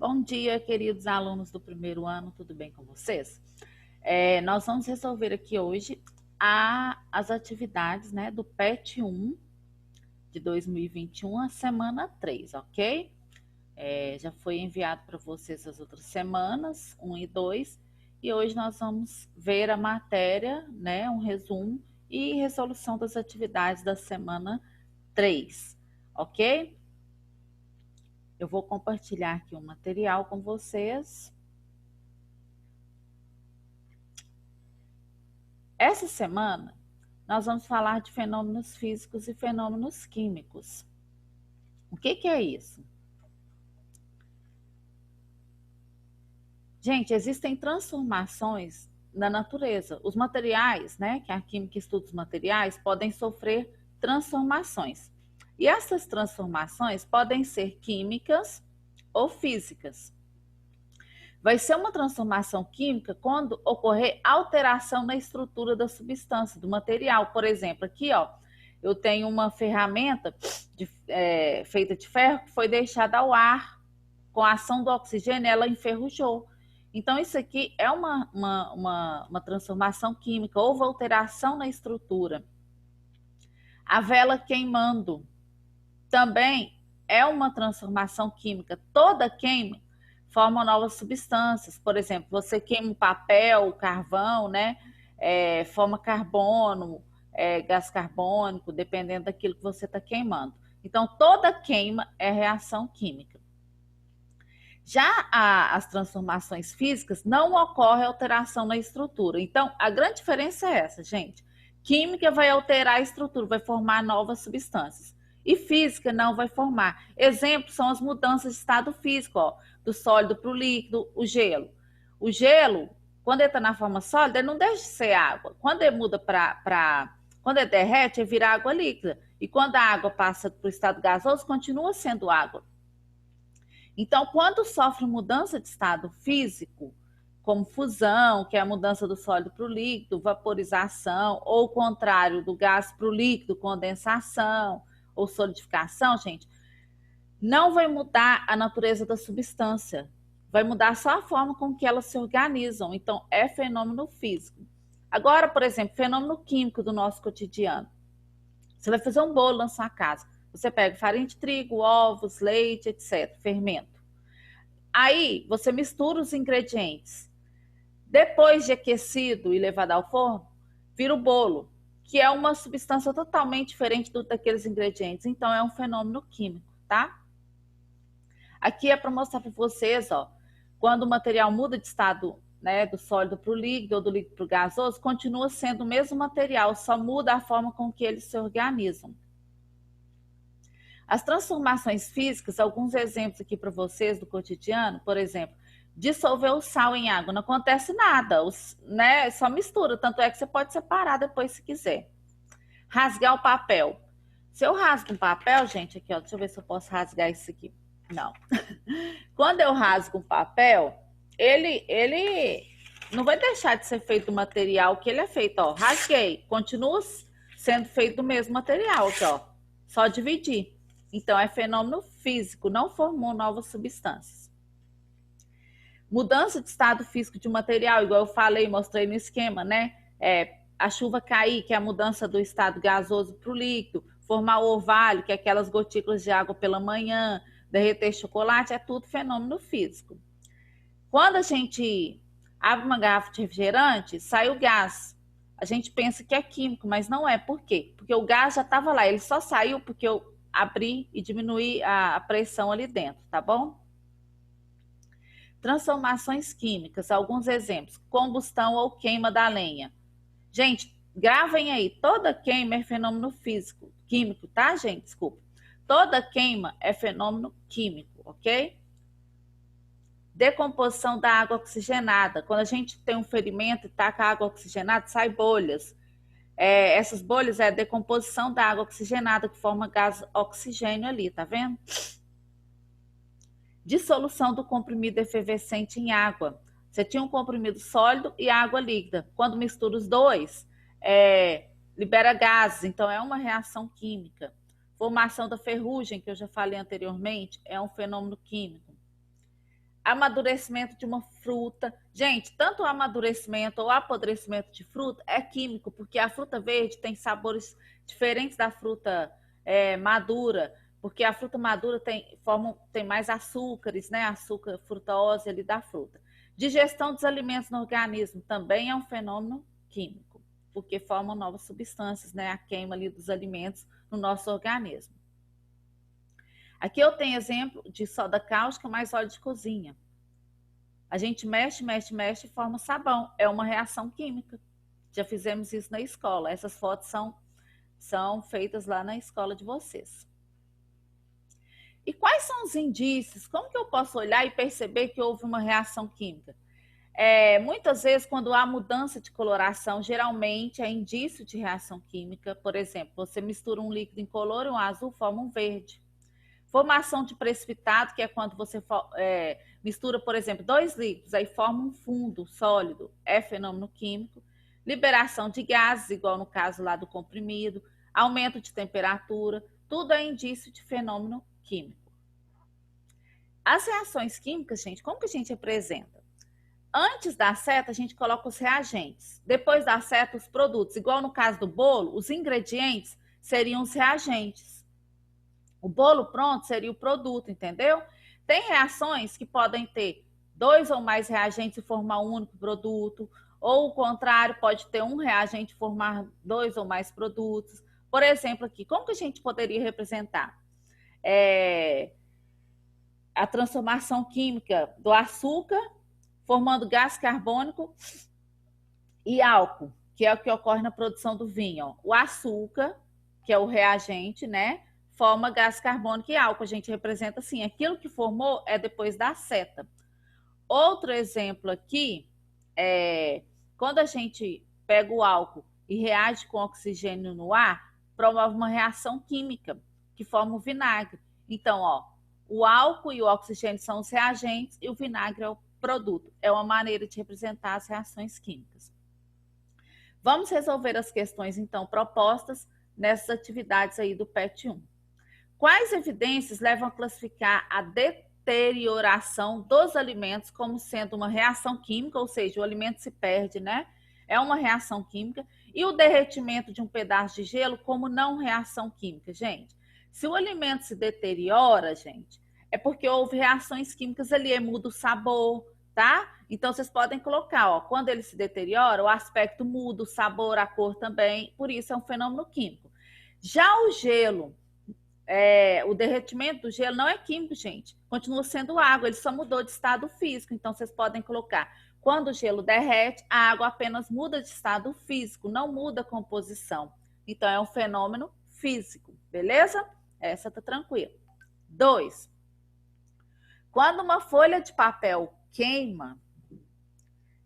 Bom dia, queridos alunos do primeiro ano, tudo bem com vocês? Nós vamos resolver aqui hoje as atividades, né, do PET 1 de 2021, a semana 3, ok? Já foi enviado para vocês as outras semanas, 1 e 2, e hoje nós vamos ver a matéria, né, um resumo e resolução das atividades da semana 3, ok? Eu vou compartilhar aqui um material com vocês. Essa semana, nós vamos falar de fenômenos físicos e fenômenos químicos. O que é isso? Gente, existem transformações na natureza. Os materiais, né, que a química estuda os materiais, podem sofrer transformações. E essas transformações podem ser químicas ou físicas. Vai ser uma transformação química quando ocorrer alteração na estrutura da substância, do material. Por exemplo, aqui, ó, eu tenho uma ferramenta feita de ferro que foi deixada ao ar. Com a ação do oxigênio, ela enferrujou. Então, isso aqui é uma transformação química, houve alteração na estrutura. A vela queimando também é uma transformação química. Toda queima forma novas substâncias. Por exemplo, você queima um papel, carvão, né? Forma carbono, gás carbônico, dependendo daquilo que você está queimando. Então, toda queima é reação química. Já as transformações físicas não ocorre alteração na estrutura. Então, a grande diferença é essa, gente. Química vai alterar a estrutura, vai formar novas substâncias. E física não vai formar. Exemplos são as mudanças de estado físico, ó, do sólido para o líquido, o gelo. O gelo, quando ele está na forma sólida, ele não deixa de ser água. Quando ele muda quando ele derrete, ele vira água líquida. E quando a água passa para o estado gasoso, continua sendo água. Então, quando sofre mudança de estado físico, como fusão, que é a mudança do sólido para o líquido, vaporização, ou o contrário, do gás para o líquido, condensação ou solidificação, gente, não vai mudar a natureza da substância, vai mudar só a forma com que elas se organizam. Então, é fenômeno físico. Agora, por exemplo, fenômeno químico do nosso cotidiano. Você vai fazer um bolo na sua casa. Você pega farinha de trigo, ovos, leite, etc., fermento. Aí, você mistura os ingredientes. Depois de aquecido e levado ao forno, vira o bolo, que é uma substância totalmente diferente daqueles ingredientes. Então, é um fenômeno químico, tá? Aqui é para mostrar para vocês, ó, quando o material muda de estado, né, do sólido para o líquido ou do líquido para o gasoso, continua sendo o mesmo material, só muda a forma com que eles se organizam. As transformações físicas, alguns exemplos aqui para vocês do cotidiano, por exemplo, dissolver o sal em água, não acontece nada, né? Só mistura, tanto é que você pode separar depois se quiser. Rasgar o papel. Se eu rasgo um papel, gente, aqui, ó, deixa eu ver se eu posso rasgar isso aqui. Não. Quando eu rasgo um papel, ele não vai deixar de ser feito do material que ele é feito, ó. Rasguei, continua sendo feito do mesmo material aqui, ó. Só dividir. Então, é fenômeno físico, não formou novas substâncias. Mudança de estado físico de um material, igual eu falei, mostrei no esquema, né? A chuva cair, que é a mudança do estado gasoso para o líquido, formar o orvalho, que é aquelas gotículas de água pela manhã, derreter chocolate, é tudo fenômeno físico. Quando a gente abre uma garrafa de refrigerante, sai o gás. A gente pensa que é químico, mas não é. Por quê? Porque o gás já estava lá, ele só saiu porque eu abri e diminuí a pressão ali dentro, tá bom? Transformações químicas, alguns exemplos. Combustão ou queima da lenha. Gente, gravem aí, toda queima é fenômeno físico, químico, tá, gente? Desculpa. Toda queima é fenômeno químico, ok? Decomposição da água oxigenada. Quando a gente tem um ferimento e taca água oxigenada, sai bolhas. Essas bolhas é a decomposição da água oxigenada, que forma gás oxigênio ali, tá vendo? Dissolução do comprimido efervescente em água. Você tinha um comprimido sólido e água líquida. Quando mistura os dois, libera gases, então é uma reação química. Formação da ferrugem, que eu já falei anteriormente, é um fenômeno químico. amadurecimento de uma fruta. Gente, tanto o amadurecimento ou tem de fruta é químico, porque a fruta verde tem sabores diferentes da fruta madura, porque a fruta madura tem mais açúcares, né? Açúcar, frutose ali da fruta. Digestão dos alimentos no organismo também é um fenômeno químico, porque formam novas substâncias, né? A queima ali dos alimentos no nosso organismo. Aqui eu tenho exemplo de soda cáustica mais óleo de cozinha. A gente mexe e forma sabão. É uma reação química. Já fizemos isso na escola. Essas fotos são feitas lá na escola de vocês. E quais são os indícios? Como que eu posso olhar e perceber que houve uma reação química? Muitas vezes, quando há mudança de coloração, geralmente é indício de reação química. Por exemplo, você mistura um líquido incolor e um azul, forma um verde. Formação de precipitado, que é quando você mistura, por exemplo, 2 líquidos, aí forma um fundo sólido, é fenômeno químico. Liberação de gases, igual no caso lá do comprimido, aumento de temperatura, tudo é indício de fenômeno químico. As reações químicas, gente, como que a gente apresenta? Antes da seta, a gente coloca os reagentes. Depois da seta, os produtos. Igual no caso do bolo, os ingredientes seriam os reagentes. O bolo pronto seria o produto, entendeu? Tem reações que podem ter 2 ou mais reagentes e formar um único produto, ou o contrário, pode ter um reagente e formar 2 ou mais produtos. Por exemplo, aqui, como que a gente poderia representar? A transformação química do açúcar, formando gás carbônico e álcool, que é o que ocorre na produção do vinho. O açúcar, que é o reagente, né? Forma gás carbônico e álcool. A gente representa assim, aquilo que formou é depois da seta. Outro exemplo aqui quando a gente pega o álcool e reage com oxigênio no ar, promove uma reação química que forma o vinagre. Então, o álcool e o oxigênio são os reagentes e o vinagre é o produto. É uma maneira de representar as reações químicas. Vamos resolver as questões, então, propostas nessas atividades aí do PET 1. Quais evidências levam a classificar a deterioração dos alimentos como sendo uma reação química, ou seja, o alimento se perde, né? É uma reação química. E o derretimento de um pedaço de gelo como não reação química, gente? Se o alimento se deteriora, gente, é porque houve reações químicas ali, muda o sabor, tá? Então, vocês podem colocar, quando ele se deteriora, o aspecto muda, o sabor, a cor também, por isso é um fenômeno químico. Já o gelo, o derretimento do gelo não é químico, gente. Continua sendo água, ele só mudou de estado físico. Então, vocês podem colocar, quando o gelo derrete, a água apenas muda de estado físico, não muda a composição. Então, é um fenômeno físico, beleza? Essa tá tranquila. 2. Quando uma folha de papel queima,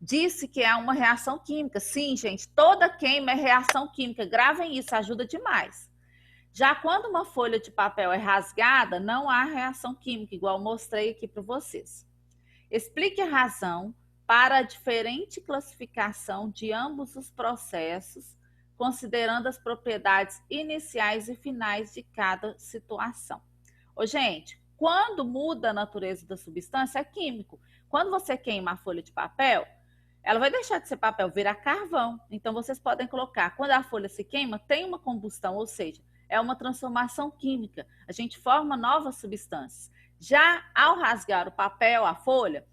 disse que é uma reação química. Sim, gente, toda queima é reação química. Gravem isso, ajuda demais. Já quando uma folha de papel é rasgada, não há reação química, igual mostrei aqui para vocês. Explique a razão para a diferente classificação de ambos os processos, considerando as propriedades iniciais e finais de cada situação. Gente, quando muda a natureza da substância, é químico. Quando você queima a folha de papel, ela vai deixar de ser papel, virar carvão. Então, vocês podem colocar, quando a folha se queima, tem uma combustão, ou seja, é uma transformação química. A gente forma novas substâncias. Já ao rasgar o papel, a folha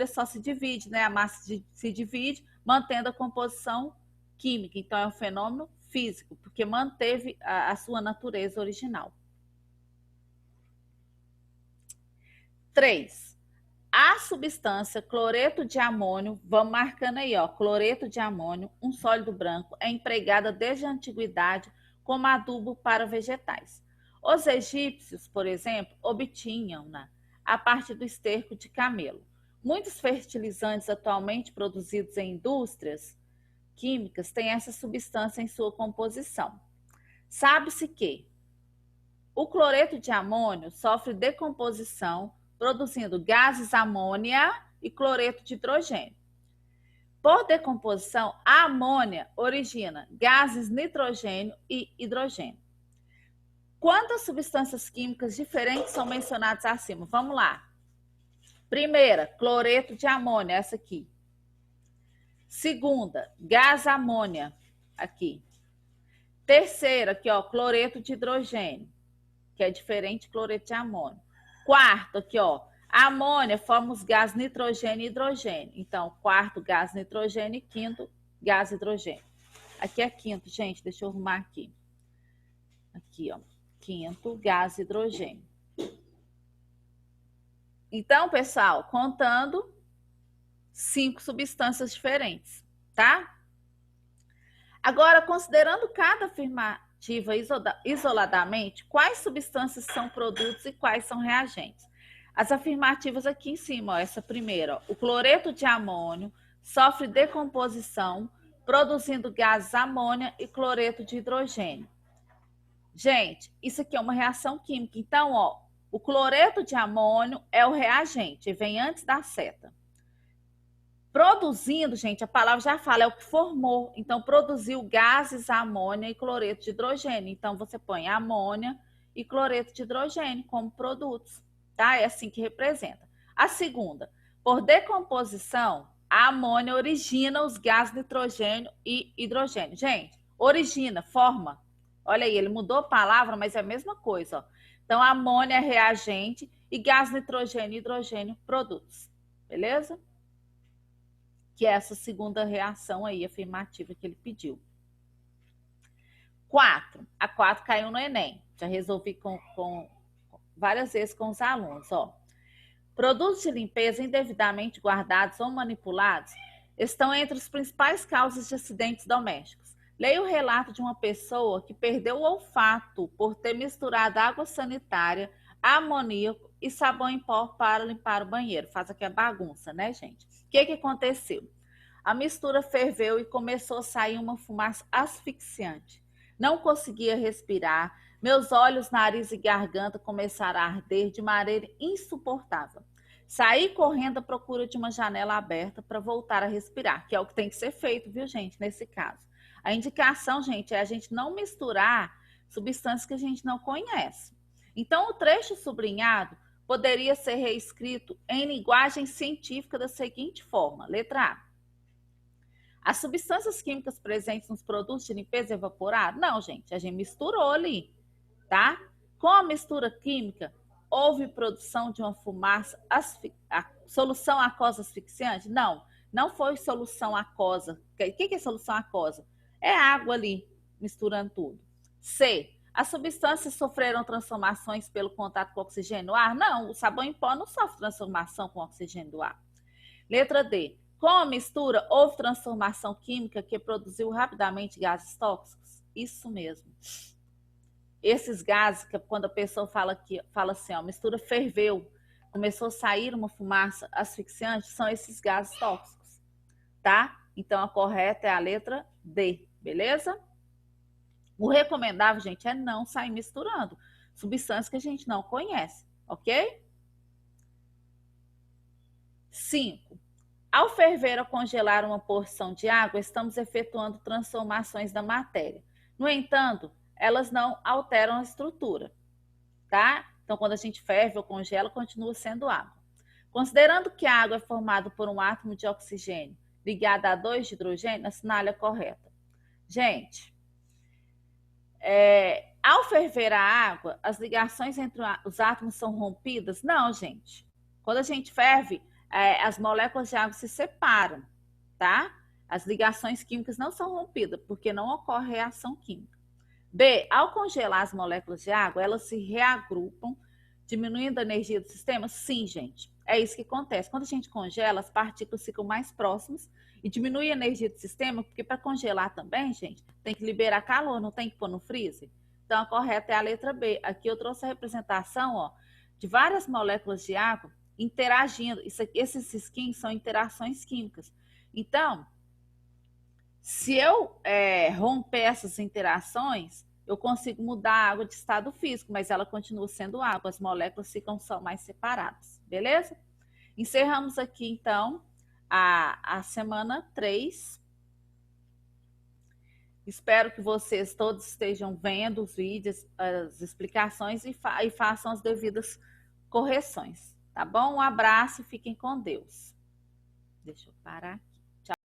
só se divide, né? A massa se divide, mantendo a composição química. Então, é um fenômeno físico, porque manteve a sua natureza original. 3. A substância cloreto de amônio, vamos marcando aí, cloreto de amônio, um sólido branco, é empregada desde a antiguidade como adubo para vegetais. Os egípcios, por exemplo, obtinham-na a partir do esterco de camelo. Muitos fertilizantes atualmente produzidos em indústrias químicas têm essa substância em sua composição. Sabe-se que o cloreto de amônio sofre decomposição produzindo gases amônia e cloreto de hidrogênio. Por decomposição, a amônia origina gases nitrogênio e hidrogênio. Quantas substâncias químicas diferentes são mencionadas acima? Vamos lá. Primeira, cloreto de amônia, essa aqui. Segunda, gás amônia, aqui. Terceira, aqui, ó, cloreto de hidrogênio, que é diferente de cloreto de amônio. Quarto, aqui, ó, amônia forma os gases nitrogênio e hidrogênio. Então, quarto, gás nitrogênio e quinto, gás hidrogênio. Aqui é quinto, gente, deixa eu arrumar aqui. Aqui, ó, quinto, gás hidrogênio. Então, pessoal, contando 5 substâncias diferentes, tá? Agora, considerando cada afirmativa isoladamente, quais substâncias são produtos e quais são reagentes? As afirmativas aqui em cima, ó, essa primeira, ó, o cloreto de amônio sofre decomposição, produzindo gases amônia e cloreto de hidrogênio. Gente, isso aqui é uma reação química. Então, ó, o cloreto de amônio é o reagente, vem antes da seta. Produzindo, gente, a palavra já fala, é o que formou. Então, produziu gases, amônia e cloreto de hidrogênio. Então, você põe amônia e cloreto de hidrogênio como produtos, tá? É assim que representa. A segunda, por decomposição, a amônia origina os gases nitrogênio e hidrogênio. Gente, origina, forma. Olha aí, ele mudou a palavra, mas é a mesma coisa, ó. Então, amônia é reagente e gás nitrogênio e hidrogênio, produtos. Beleza? Que é essa segunda reação aí, afirmativa que ele pediu. 4. A 4 caiu no Enem. Já resolvi várias vezes com os alunos. Ó. Produtos de limpeza indevidamente guardados ou manipulados estão entre as principais causas de acidentes domésticos. Leia o relato de uma pessoa que perdeu o olfato por ter misturado água sanitária, amoníaco e sabão em pó para limpar o banheiro. Faz aqui a bagunça, né, gente? O que aconteceu? A mistura ferveu e começou a sair uma fumaça asfixiante. Não conseguia respirar, meus olhos, nariz e garganta começaram a arder de maneira insuportável. Saí correndo à procura de uma janela aberta para voltar a respirar, que é o que tem que ser feito, viu, gente, nesse caso. A indicação, gente, é a gente não misturar substâncias que a gente não conhece. Então, o trecho sublinhado poderia ser reescrito em linguagem científica da seguinte forma. Letra A. As substâncias químicas presentes nos produtos de limpeza evaporados? Não, gente, a gente misturou ali, tá? Com a mistura química, houve produção de uma fumaça, solução aquosa asfixiante? Não, não foi solução aquosa. O que é solução aquosa? É água ali, misturando tudo. C. As substâncias sofreram transformações pelo contato com o oxigênio do ar? Não, o sabão em pó não sofre transformação com o oxigênio do ar. Letra D. Com a mistura, houve transformação química que produziu rapidamente gases tóxicos? Isso mesmo. Esses gases, que quando a pessoa fala assim, ó, a mistura ferveu, começou a sair uma fumaça asfixiante, são esses gases tóxicos, tá? Então, a correta é a letra D, beleza? O recomendável, gente, é não sair misturando substâncias que a gente não conhece, ok? 5. Ao ferver ou congelar uma porção de água, estamos efetuando transformações da matéria. No entanto, elas não alteram a estrutura, tá? Então, quando a gente ferve ou congela, continua sendo água. Considerando que a água é formada por um átomo de oxigênio ligado a 2 de hidrogênio, assinale a correta. Gente, ao ferver a água, as ligações entre os átomos são rompidas? Não, gente. Quando a gente ferve, as moléculas de água se separam, tá? As ligações químicas não são rompidas, porque não ocorre reação química. B, ao congelar as moléculas de água, elas se reagrupam, diminuindo a energia do sistema? Sim, gente. É isso que acontece. Quando a gente congela, as partículas ficam mais próximas e diminui a energia do sistema, porque para congelar também, gente, tem que liberar calor, não tem que pôr no freezer. Então, a correta é a letra B. Aqui eu trouxe a representação, ó, de várias moléculas de água interagindo. Esses skins são interações químicas. Então, se eu romper essas interações, eu consigo mudar a água de estado físico, mas ela continua sendo água, as moléculas ficam só mais separadas, beleza? Encerramos aqui, então, a semana 3. Espero que vocês todos estejam vendo os vídeos, as explicações e façam as devidas correções. Tá bom? Um abraço e fiquem com Deus. Deixa eu parar.